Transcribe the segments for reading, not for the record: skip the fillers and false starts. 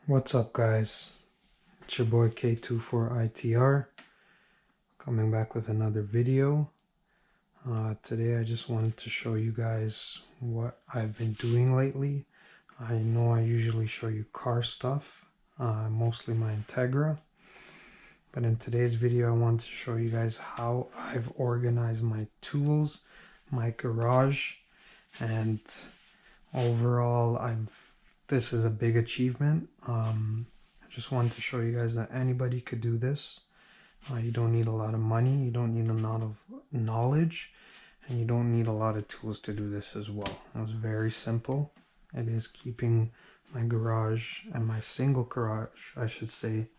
What's up, guys? It's your boy K24ITR coming back with another video. Today I just wanted to show you guys what I've been doing lately. I know I usually show you car stuff, mostly my Integra, but in today's video I want to show you guys how I've organized my tools, my garage, and overall this is a big achievement. I just wanted to show you guys that anybody could do this. You don't need a lot of money, you don't need a lot of knowledge, and you don't need a lot of tools to do this as well. It was very simple. It is keeping my garage, and my single garage, I should say,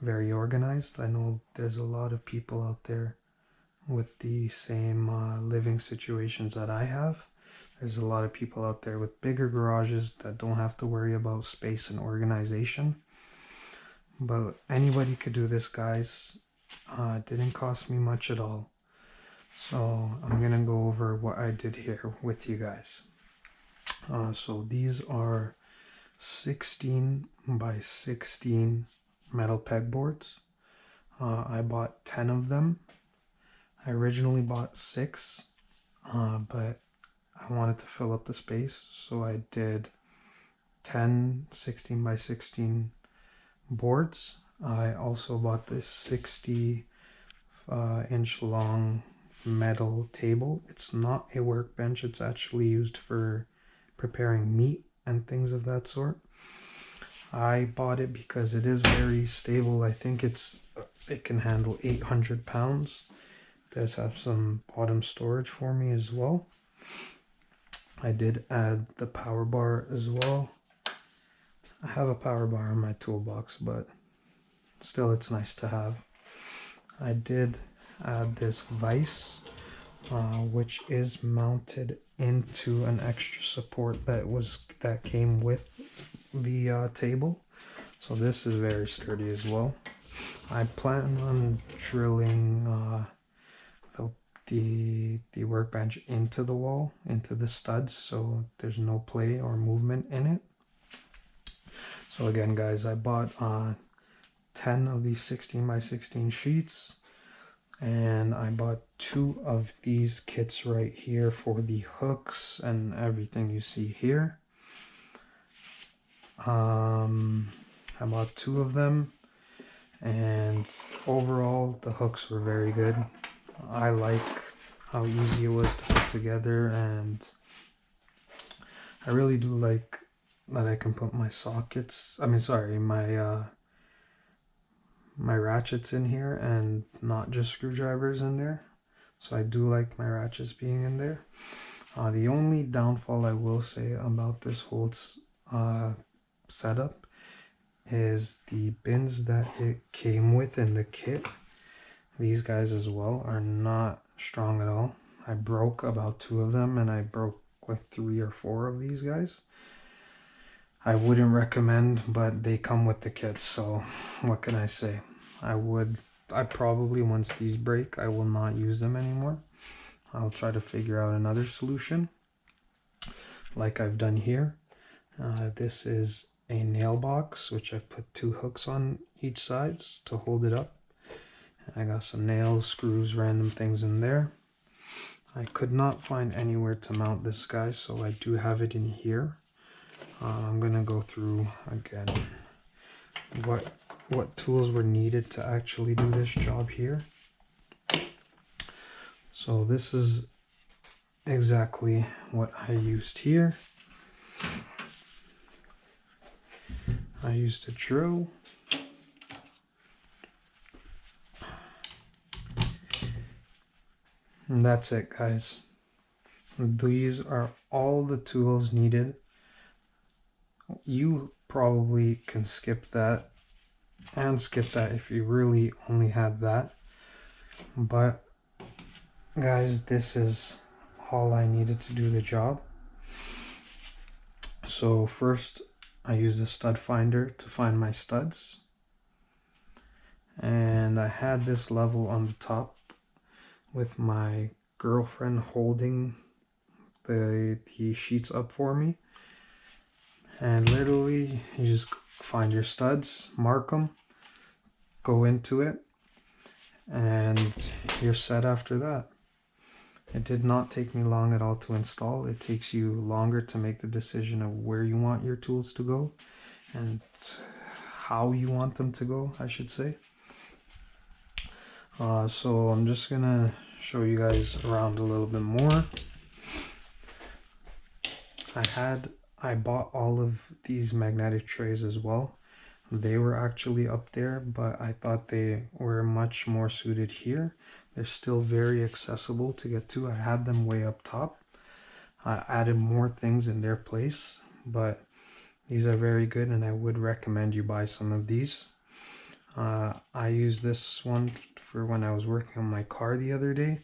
very organized. I know there's a lot of people out there with the same living situations that I have. There's a lot of people out there with bigger garages that don't have to worry about space and organization. But anybody could do this, guys. It didn't cost me much at all. So I'm going to go over what I did here with you guys. So these are 16 by 16 metal pegboards. I bought 10 of them. I originally bought 6, but I wanted to fill up the space, so I did 10 16 by 16 boards. I also bought this 60 inch long metal table. It's not a workbench, it's actually used for preparing meat and things of that sort. I bought it because it is very stable. I think it can handle 800 pounds. It does have some bottom storage for me as well. I did add the power bar as well. I have a power bar in my toolbox, but still it's nice to have. I did add this vise, which is mounted into an extra support that came with the table. So this is very sturdy as well. I plan on drilling the workbench into the wall, into the studs, so there's no play or movement in it. So again, guys, I bought 10 of these 16 by 16 sheets, and I bought 2 of these kits right here for the hooks and everything you see here. I bought 2 of them, and overall the hooks were very good. I like how easy it was to put together, and I really do like that I can put my sockets, my ratchets in here and not just screwdrivers in there. So I do like my ratchets being in there. The only downfall I will say about this whole setup is the bins that it came with in the kit. These guys as well are not strong at all. I broke about 2 of them, and I broke like 3 or 4 of these guys. I wouldn't recommend, but they come with the kit, so what can I say? I probably, once these break, I will not use them anymore. I'll try to figure out another solution like I've done here. This is a nail box, which I've put 2 hooks on each sides to hold it up. I got some nails, screws, random things in there. I could not find anywhere to mount this guy, so I do have it in here. I'm gonna go through again what tools were needed to actually do this job here. So this is exactly what I used here. I used a drill. And that's it, guys. These are all the tools needed. You probably can skip that and skip that if you really only had that. But guys, this is all I needed to do the job. So first I used a stud finder to find my studs. And I had this level on the top with my girlfriend holding the sheets up for me. And literally you just find your studs, mark them, go into it, and you're set after that. It did not take me long at all to install. It takes you longer to make the decision of where you want your tools to go and how you want them to go, I should say. So I'm just gonna show you guys around a little bit more. I bought all of these magnetic trays as well. They were actually up there, but I thought they were much more suited here. They're still very accessible to get to. I had them way up top. I added more things in their place, but these are very good and I would recommend you buy some of these. I used this one for when I was working on my car the other day,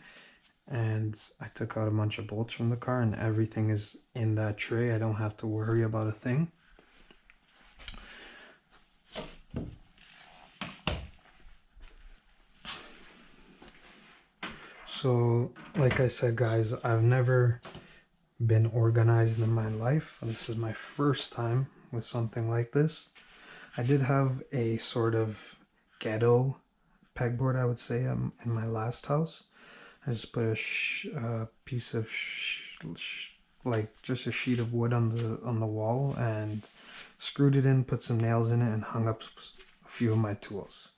and I took out a bunch of bolts from the car and everything is in that tray. I don't have to worry about a thing. So like I said, guys, I've never been organized in my life. This is my first time with something like this. I did have a sort of ghetto pegboard, I would say, in my last house. I just put a piece of like just a sheet of wood on the wall and screwed it in, put some nails in it, and hung up a few of my tools.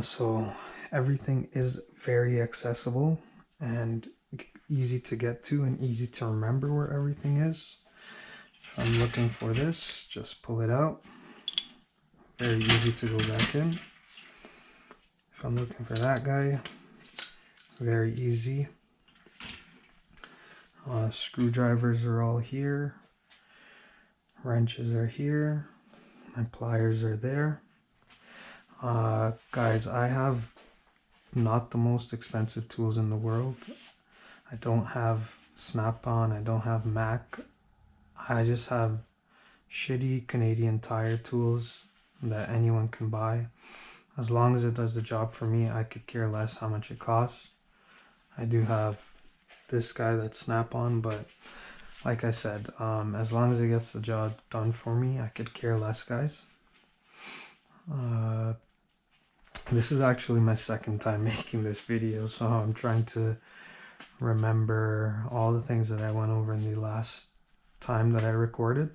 So everything is very accessible and easy to get to and easy to remember where everything is. If I'm looking for this, just pull it out. Very easy to go back in. If I'm looking for that guy, very easy. Screwdrivers are all here. Wrenches are here. My pliers are there. Guys, I have not the most expensive tools in the world. I don't have Snap-on, I don't have Mac. I just have shitty Canadian Tire tools that anyone can buy. As long as it does the job for me, I could care less how much it costs. I do have this guy that's Snap-on, but like I said, as long as it gets the job done for me, I could care less, guys. This is actually my second time making this video, so I'm trying to remember all the things that I went over in the last time that I recorded.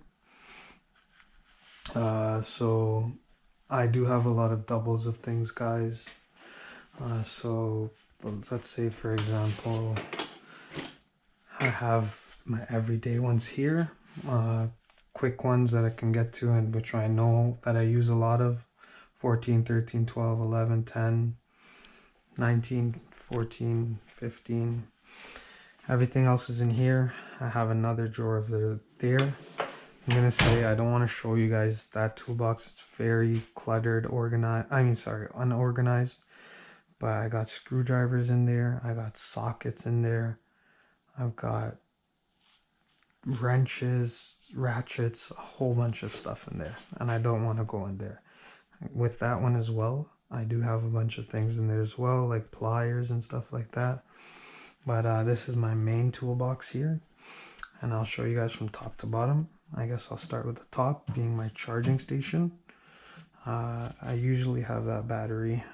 So I do have a lot of doubles of things, guys. So let's say, for example, I have my everyday ones here, quick ones that I can get to and which I know that I use a lot of: 14, 13, 12, 11, 10, 19, 14, 15. Everything else is in here. I have another drawer of there. I'm gonna say I don't want to show you guys that toolbox. It's very cluttered, unorganized. But I got screwdrivers in there. I got sockets in there. I've got wrenches, ratchets, a whole bunch of stuff in there. And I don't want to go in there. With that one as well, I do have a bunch of things in there as well, like pliers and stuff like that. But this is my main toolbox here. And I'll show you guys from top to bottom. I guess I'll start with the top, being my charging station. I usually have that battery